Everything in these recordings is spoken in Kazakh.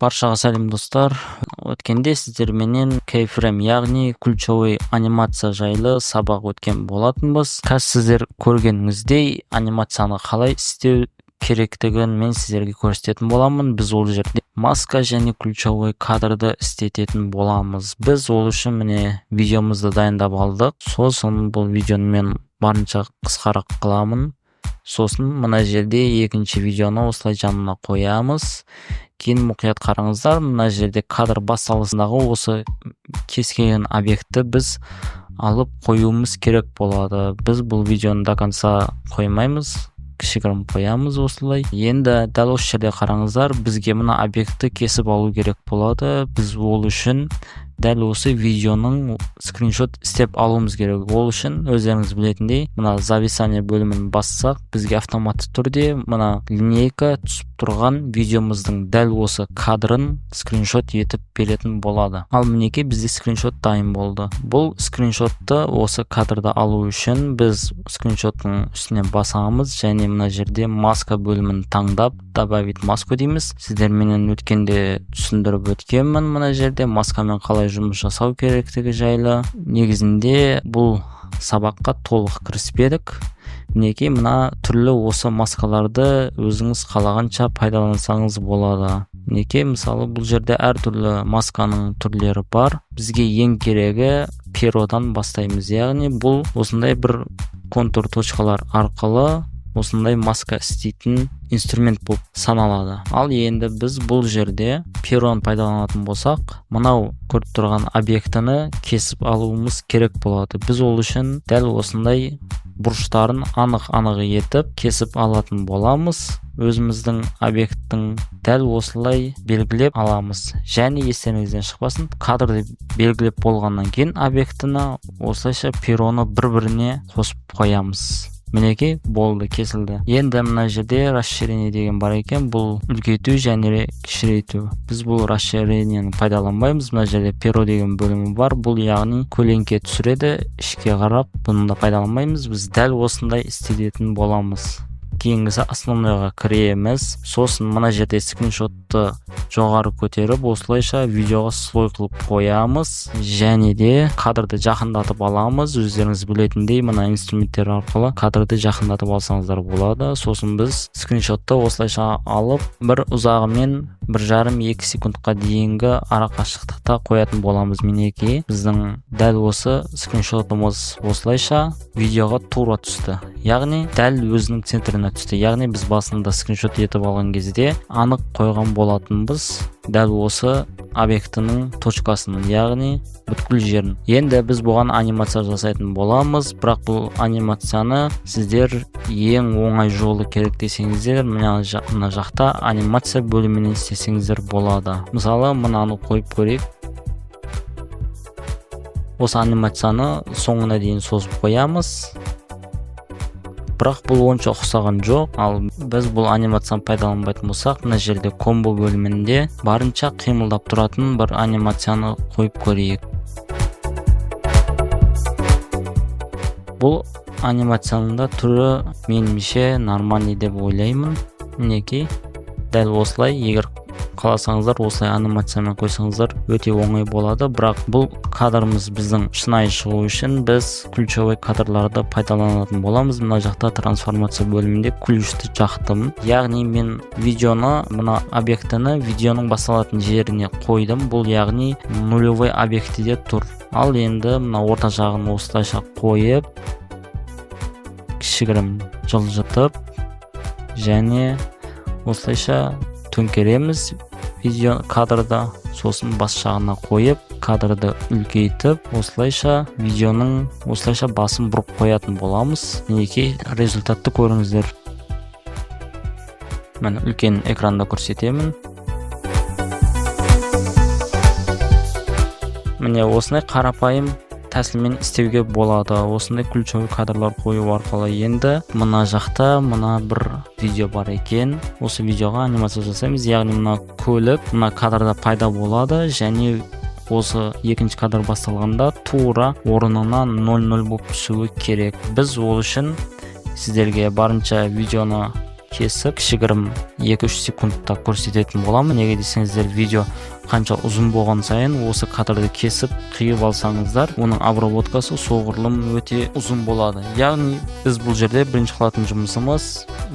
Баршаға сәлем достар. Өткенде сіздер менен кейфрейм, яғни ключевой анимация жайлы сабақ өткен болатынбыз. Қазір сіздер көргеніңіздей анимацияны қалай істеу керектігін мен сіздерге көрсететін боламын. Біз ол жерде маска және ключевой кадрды істететін боламыз. Біз ол үшін міне видеомызды дайындап алдық. Сосын бұл видеоны мен барынша қысқарақ қыламын. Сосын мына жерде екінші видеоны осылай жанына қоямыз. Кейін мұқият қараңыздар, мына жерде кадр басталысындағы осы кез келген объектті біз алып қоюымыз керек болады. Біз бұл видеоны до конца қоймаймыз, кішігірім қоямыз осылай. Енді дәл осы жерде қараңыздар, бізге мына объектті кесіп алу керек болады. Біз ол үшін дәл осы видеоның скриншот істеп алуымыз керек. Ол үшін өздеріңіз білетіндей, мына зависание бөлімін бассақ, бізге автоматты түрде мына линейка түсіп тұрған видеомыздың дәл осы кадрын скриншот етіп беретін болады. Ал мінекей бізде скриншот дайын болды. Бұл скриншотты осы кадрды алу үшін біз скриншоттың үстіне басамыз және мына жерде маска бөлімін таңдап добавить маску дейміз. Сіздер менен өткенде түсіндіріп өткенмін мына жерде маскамен қалай жұмыс жасау керектігі жайлы. Негізінде бұл сабаққа толық кіріспедік. Мінекей мына түрлі осы маскаларды өзіңіз қалағанша пайдалансаңыз болады. Мінекей мысалы бұл жерде әртүрлі масканың түрлері бар. Бізге ең керегі перодан бастаймыз. Яғни бұл осындай бір контур точкалар арқылы осындай маска істейтін инструмент болып саналады. Ал енді біз бұл жерде пероны пайдаланатын болсақ, мынау көріп тұрған объектіні кесіп алуымыз керек болады. Біз ол үшін дәл осындай бұрыштарын анық етіп кесіп алатын боламыз. Өзіміздің объекттің дәл осылай белгілеп аламыз. Және естеріңізден шықпасын, кадрды белгілеп болғаннан кейін объектіні осылайша пероны бір-біріне қосып қоямыз. Мінекей болды, кесілді. Енді мына жерде расширение деген бар екен, бұл үлкейту және кішірейту. Біз бұл расширениені пайдаланбаймыз. Мына жерде перо деген бөлімі бар. Бұл яғни көлеңке түсіреді, ішке қарап, бұны да пайдаланбаймыз. Біз дәл осындай істететін боламыз. Кейінгісі основныйға кіреміз. Сосын мына жерде скриншотты жоғары көтеріп, осылайша видеоға слой қылып қоямыз. Және де кадрды жақындатып аламыз. Өздеріңіз білетіндей, мына инструменттер арқылы кадрды жақындатып алсаңыздар болады. Сосын біз скриншотты осылайша алып, бір ұзағымен 1,5-2 секундқа дейінгі арақашықтықта қоятын боламыз. Мінекей біздің дәл осы скриншотымыз осылайша видеоға тура түсті. Яғни дәл өзінің центріне түсті. Яғни біз басында скриншот етіп алған кезде анық қойған болатынбыз дәл осы объектінің точкасын, яғни бүткіл жерін. Енді біз бұған анимация жасайтын боламыз, бірақ бұл анимацияны сіздер ең оңай жолы керек десеңіздер, мына жақта анимация бөлімінен істесеңіздер болады. Мысалы, мынаны қойып көрейік. Осы анимацияны соңына дейін созып қоямыз. Бірақ бұл онша ұқсаған жоқ. Ал біз бұл анимацияны пайдаланбайтын болсақ, мына жерде комбо бөлімінде барынша қимылдап тұратын бір анимацияны қойып көрейік. Бұл анимацияның да түрі меніңше нормальный деп ойлаймын. Мінекей дәл осылай, егер қаласаңыздар осылай анимациямен қойсаңыздар өте оңай болады. Бірақ бұл кадрымыз біздің шынайы шығу үшін біз ключевой кадрларды пайдаланатын боламыз. Мына жақта трансформация бөлімінде ключті жақтым. Яғни мен видеоны, мына объектіні видеоның басталатын жеріне қойдым. Бұл яғни нулевой объектіде тұр. Ал енді мына орта жағын осылайша қойып, кішігірім жылжытып және осылайша төңкереміз видео кадрда. Сосын бас жағына қойып, кадрды үлкейтіп, осылайша видеоның осылайша басын бұрып қоятын боламыз. Мінекей результатты көріңіздер. Мен үлкен экранда көрсетемін. Міне осындай қарапайым тәсілмен істеуге болады. Осындай ключевой кадрлар қою арқылы. Енді мына жақта мына бір видео бар екен. Осы видеоға анимация жасаймыз. Яғни мына көлік мына кадрда пайда болады және осы екінші кадр басталғанда тура орнына 0-0 болып түсуі керек. Біз ол үшін сіздерге барынша видеоны кесіп кішігірім 2-3 секундта көрсететін боламын. Неге десеңіздер, видео қанша ұзын болған сайын осы кадрды кесіп қиып алсаңыздар, оның обработкасы соғұрлым өте ұзын болады. Яғни біз бұл жерде бірінші қылатын жұмысымыз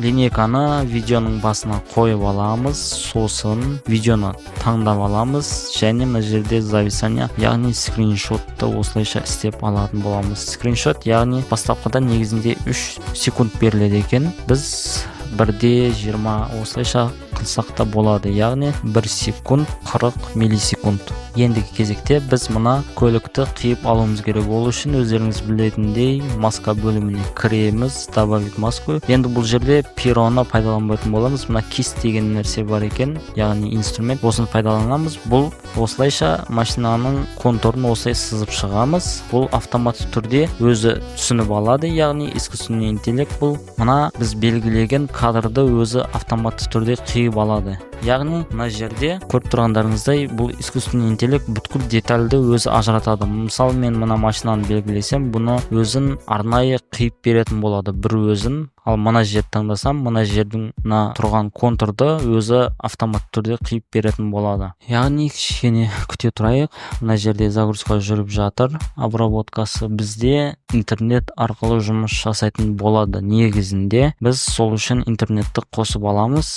линейканы видеоның басына қойып аламыз, сосын видеоны таңдап аламыз және мына жерде зависание, яғни скриншотты осылайша істеп алатын боламыз. Скриншот яғни бастапқыда негізінде 3 секунд беріледі екен. Біз 1:20 осылайша қылсақ та болады, яғни 1 секунд 40 миллисекунд. Ендігі кезекте біз мына көлікті қиып алуымыз керек. Ол үшін өздеріңіз білетіндей маска бөліміне кіреміз, добавить маску. Енді бұл жерде пероны пайдаланбайтын боламыз. Мына кист деген нәрсе бар екен, яғни инструмент. Осыны пайдаланамыз. Бұл осылайша машинаның контурын осылай сызып шығамыз. Бұл автоматты түрде өзі түсініп алады, яғни искусственный интеллект бұл мына біз белгілеген кадрды өзі автоматты түрде қиып алады. Яғни мына жерде көріп тұрғандарыңыздай бұл искусственный интеллект бүткіл детальды өзі ажыратады. Мысалы мен мына машинаны белгілесем, бұны өзін арнайы қиып беретін болады, бір өзін. Ал мына жерді таңдасам, мына жердің тұрған контурды өзі автоматты түрде қиып беретін болады. Яғни кішкене күте тұрайық. Мына жерде загрузка жүріп жатыр. Обработкасы бізде интернет арқылы жұмыс жасайтын болады. Негізінде біз сол үшін интернетті қосып аламыз.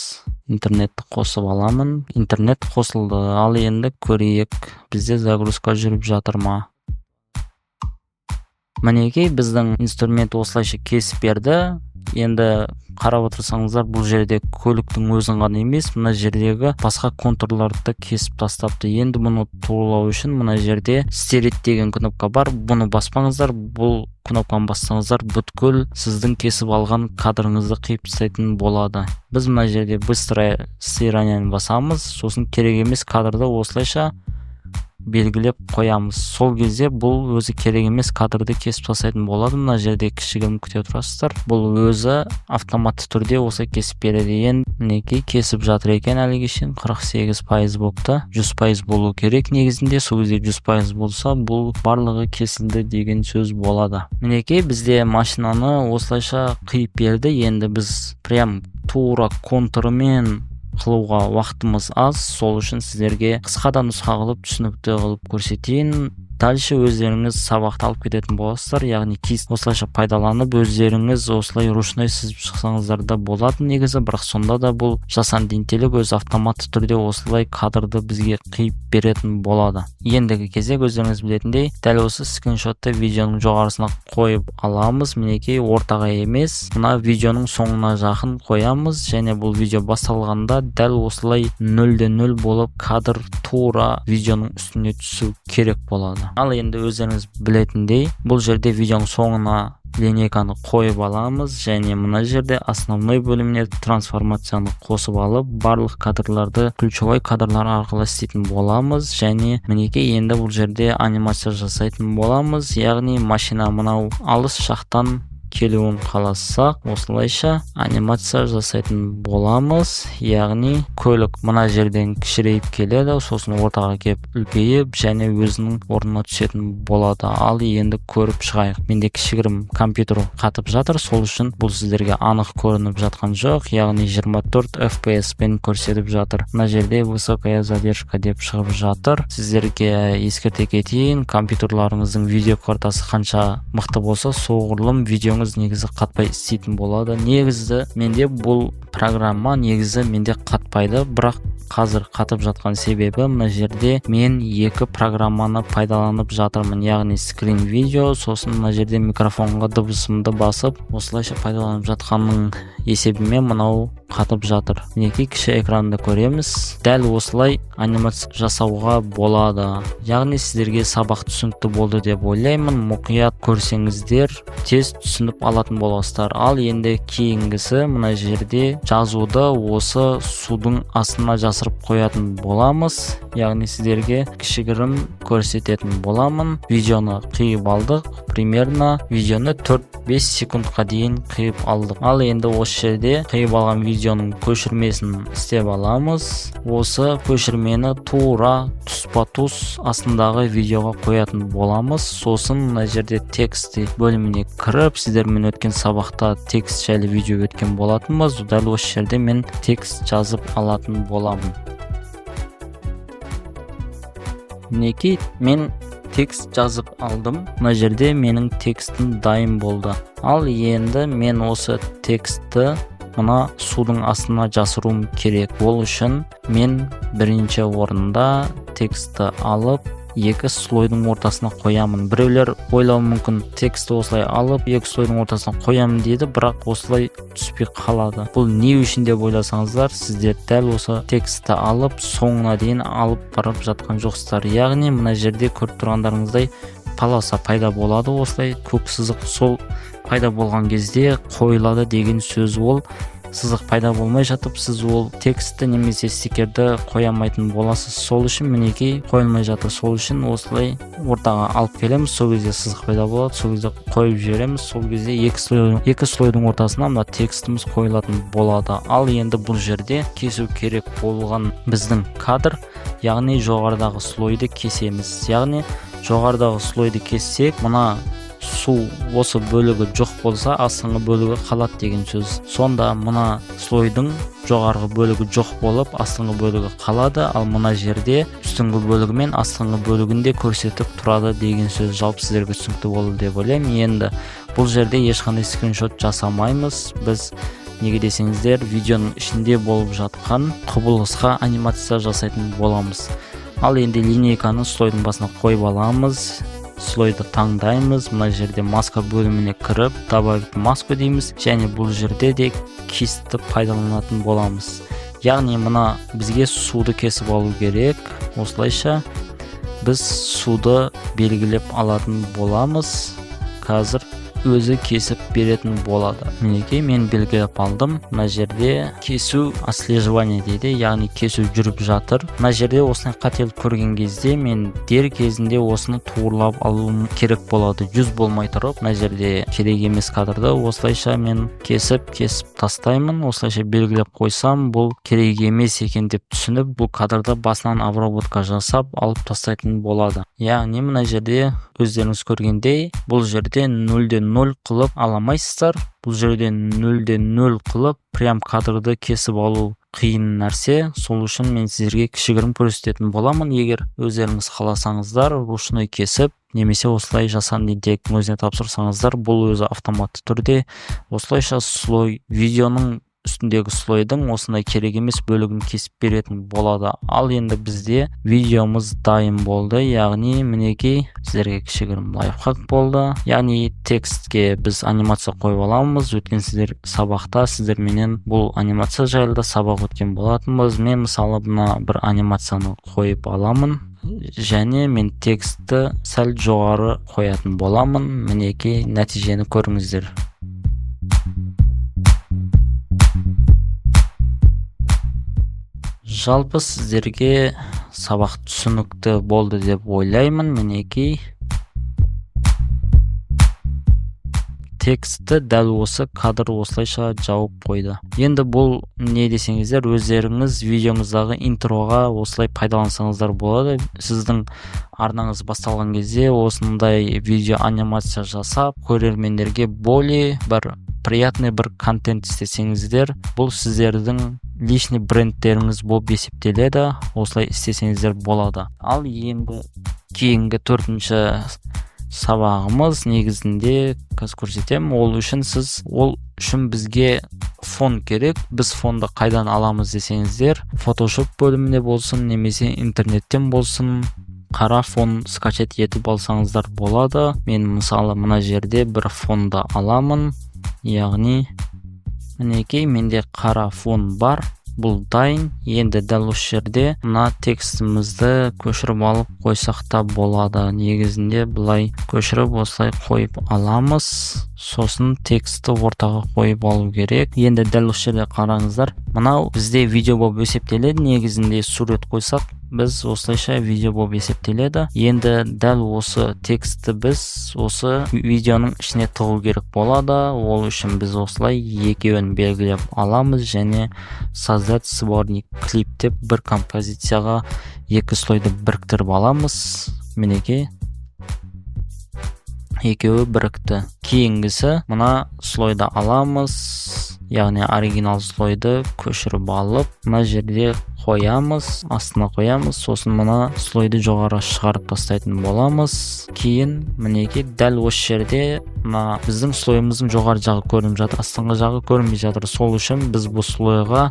Интернетті қосып аламын. Интернет қосылды. Ал енді көрейік, бізде загрузка жүріп жатыр ма? Мінекей біздің инструмент осылайша кесіп берді. Енді қарап отырсаңыздар, бұл жерде көліктің өзін ғана емес, мына жердегі басқа контурларды кесіп тастапты. Енді мұны туралау үшін мына жерде стереть деген кнопка бар. Бұны баспаңыздар, бұл кнопканы бассаңыздар, бүткіл сіздің кесіп алған кадрыңызды қиып тастайтын болады. Біз мына жерде быстрое стирание басамыз, сосын керек емес кадрды осылайша белгілеп қоямыз. Сол кезде бұл өзі керек емес кадрды кесіп тастайтын болады. Мына жерде кішігірім күте тұрасыздар. Бұл өзі автоматты түрде осы кесіп береді. Енді мінекей кесіп жатыр екен әліге шейін 48% болыпты. 100% болу керек негізінде. Сол кезде 100% болса, бұл барлығы кесілді деген сөз болады. Мінекей бізде машинаны осылайша қиып берді. Енді біз прям тура контурымен қылуға уақытымыз аз, сол үшін сіздерге қысқада нұсқа қылып түсінікті қылып көрсетейін. Дальше өздеріңіз сабақты алып кететін боласыздар, яғни кист осылайша пайдаланып өздеріңіз осылай ручной сызып шықсаңыздар да болады негізі, бірақ сонда да бұл жасанды интеллект өз автоматты түрде осылай кадрды бізге қиып беретін болады. Ендігі кезек өздеріңіз білетіндей, дәл осы скриншотты видеоның жоғарысына қойып аламыз. Мінекей ортаға емес, мына видеоның соңына жақын қоямыз және бұл видео басталғанда дәл осылай 0-0 болып кадр тура видеоның үстіне түсу керек болады. Ал енді өздеріңіз білетіндей, бұл жерде видеоның соңына линейканы қойып аламыз және мына жерде основной бөліміне трансформацияны қосып алып, барлық кадрларды ключевой кадрлар арқылы істейтін боламыз және мінекей енді бұл жерде анимация жасайтын боламыз, яғни машина мынау алыс жақтан келуін қаласақ, осылайша анимация жасайтын боламыз. Яғни көлік мына жерден кішірейіп келеді, сосын ортаға келіп үлкейіп және өзінің орнына түсетін болады. Ал енді көріп шығайық. Менде кішігірім компьютер қатып жатыр, сол үшін бұл сіздерге анық көрініп жатқан жоқ, яғни 24 FPS пен көрсетіп жатыр. Мына жерде высокая задержка деп шығып жатыр. Сіздерге ескерте кетейін, компьютерларыңыздың видео картасы қанша мықты болса, соғұрлым видеоңыз негізі қатпай істейтін болады. Негізі менде бұл программа негізі менде қатпайды, бірақ қазір қатып жатқан себебі мына жерде мен екі программаны пайдаланып жатырмын, яғни скрин видео, сосын мына жерде микрофонға дыбысымды басып осылайша пайдаланып жатқанның есебімен мынау қатып жатыр. Мінекей кіші экранды көреміз. Дәл осылай анимация жасауға болады. Яғни сіздерге сабақ түсінікті болды деп ойлаймын. Мұқият көрсеңіздер тез түсініп алатын боласыздар. Ал енді кейінгісі мына жерде жазуды осы судың астына жасырып қоятын боламыз. Яғни сіздерге кішігірім көрсететін боламын. Видеоны қиып алдық. примерно видеоны 4-5 секундқа дейін қиып алдық. Ал енді осы жерде қиып алған видеоның көшірмесін істеп аламыз. Осы көшірмені тура тұспа-тұс астындағы видеоға қоятын боламыз. Сосын мына жерде тексті бөліміне кіріп, сіздермен өткен сабақта текст жайлы видео өткен болатынбыз. Дәл осы жерде мен текст жазып алатын боламын. Мінекей, мен текст жазып алдым. Мына жерде менің текстім дайын болды. Ал енді мен осы текстті мына судың астына жасыруым керек. Ол үшін мен бірінші орында текстті алып, екі слойдың ортасына қоямын. Біреулер ойлауы мүмкін, тексті осылай алып, екі слойдың ортасына қоямын дейді, бірақ осылай түспей қалады. Бұл не үшін деп ойласаңыздар, сіздер дәл осы тексті алып, соңына дейін алып барып жатқан жоқсыздар. Яғни мына жерде көріп тұрғандарыңыздай полоса пайда болады, осылай көк сызық. Сол пайда болған кезде қойылады деген сөз. Ол сызық пайда болмай жатып, сіз ол текстті немесе стикерді қоямайтын боласыз. Сол үшін мінекей қойылмай жатыр. Сол үшін осылай ортаға алып келеміз. Сол кезде сызық пайда болады, сол кезде қойып жібереміз. Сол кезде екі слойдың ортасына мына текстіміз қойылатын болады. Ал енді бұл жерде кесу керек болған біздің кадр, яғни жоғарыдағы слойды кесеміз. Яғни жоғарыдағы слойды кессек, мына су осы бөлігі жоқ болса, астыңғы бөлігі қалады деген сөз. Сонда мына слойдың жоғарғы бөлігі жоқ болып, астыңғы бөлігі қалады, ал мына жерде үстіңгі бөлігі мен астыңғы бөлігінде көрсетіп тұрады деген сөз. Жалпы сіздерге түсінікті болды деп ойлаймын. Енді бұл жерде ешқандай скриншот жасамаймыз. Біз неге десеңіздер, видеоның ішінде болып жатқан құбылысқа анимация жасайтын боламыз. Ал енді линейканы слойдың басына қойып аламыз. Слойды таңдаймыз. Мына жерде маска бөліміне кіріп, добавить маску дейміз. Және бұл жерде де кесті пайдаланатын боламыз. Яғни мына бізге суды кесіп алу керек. Осылайша біз суды белгілеп алатын боламыз. Қазір өзі кесіп беретін болады. Мінекей, мен белгілеп алдым. Мына жерде кесу отслеживание дейді, яғни кесу жүріп жатыр. Мына жерде осыны қателік көрген кезде мен дер кезінде осыны туырлап алуым керек болады. 100 болмай тұрып, мына жерде керек емес кадрды осылайша мен кесіп тастаймын. Осылайша белгілеп қойсам, бұл керек емес екен деп түсініп, бұл кадрды басынан обработка жасап алып тастайтын болады. Яғни мына жерде өздеріңіз көргендей, бұл жерде 0-0 қылып аламайсыздар. Бұл жерде 0-0 қылып прям кадрды кесіп алу қиын нәрсе. Сол үшін мен сіздерге кішігірім көрсететін боламын. Егер өздеріңіз қаласаңыздар, ручной кесіп, немесе осылай жасан директордың өзіне тапсырсаңыздар, бұл өзі автоматты түрде осылайша слой, видеоның үстіндегі слойдың осындай керек емес бөлігін кесіп беретін болады. Ал енді бізде видеомыз дайын болды. Яғни мінекей, сіздерге кішігірім лайфхак болды. Яғни текстке біз анимация қойып аламыз. Өткен сабақта сіздерменен бұл анимация жайлы да сабақ өткен болатынбыз. Мен мысалы мына бір анимацияны қойып аламын. Және мен текстті сәл жоғары қоятын боламын. Мінекей, нәтижені көріңіздер. Жалпы сіздерге сабақ түсінікті болды деп ойлаймын. Мінекей, текстті дәл осы кадр осылайша жауып қойды. Енді бұл не десеңіздер, өздеріңіз видеоңыздағы интроға осылай пайдалансаңыздар болады. Сіздің арнаңыз басталған кезде осындай видео анимация жасап, көрермендерге более бір приятный бір контент істесеңіздер, бұл сіздердің личный брендтеріңіз болып есептеледі. Осылай істесеңіздер болады. Ал енді кейінгі 4-ші сабағымыз негізінде қазір көрсетемін. Ол үшін бізге фон керек. Біз фонды қайдан аламыз десеңіздер, Photoshop бөлімінде болсын, немесе интернеттен болсын, қара фон скачать етіп алсаңыздар болады. Мен мысалы мына жерде бір фонды аламын. Яғни мінекей, менде қара фон бар. Бұл дайын. Енді дәл осы жерде мына текстімізді көшіріп алып қойсақ та болады. Негізінде былай көшіріп осылай қойып аламыз. Сосын текстті ортаға қойып алу керек. Енді дәл осы жерде қараңыздар. Мынау бізде видео болып есептеледі. Негізінде сурет қойсақ, біз осылайша видео болып есептеледі. Енді дәл осы текстті біз осы видеоның ішіне тығу керек болады. Ол үшін біз осылай екеуін белгілеп аламыз және создать сборник клип деп бір композицияға екі слойды біріктіріп аламыз. Мінекей, екеуі бірікті. Кейінгісі мына слойды аламыз, яғни оригинал слойды көшіріп алып, мына жерде қоямыз, астына қоямыз, сосын мына слойды жоғары шығарып тастайтын боламыз. Кейін мінекей дәл осы жерде мына біздің слойымыздың жоғары жағы көрініп жатыр, астыңғы жағы көрінбей жатыр. Сол үшін біз бұл слойға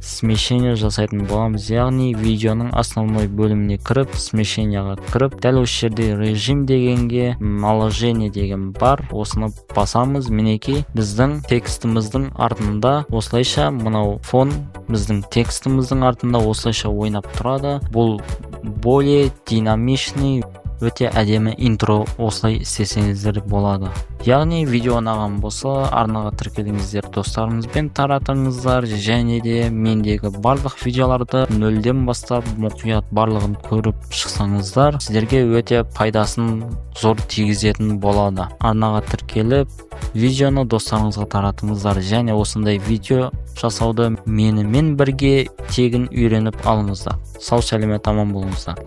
смещение жасайтын боламыз, яғни видеоның основной бөліміне кіріп, смещениеға кіріп, дәл осы жерде режим дегенге наложение деген бар, осыны басамыз. Мінекей біздің текстіміздің артында осылайша мынау фон біздің текстіміздің артында осылайша ойнап тұрады. Бұл более динамичный, өте әдемі интро осылай істесеңіздер болады. Яғни видео ұнаған болса, арнаға тіркеліңіздер, достарыңызбен таратыңыздар, және де мендегі барлық видеоларды нөлден бастап мұқият барлығын көріп шықсаңыздар, сіздерге өте пайдасын зор тигізетін болады. Арнаға тіркеліп, видеоны достарыңызға таратыңыздар, және осындай видео жасауды менімен бірге тегін үйреніп алыңыздар. Сау сәлемет аман болыңыздар.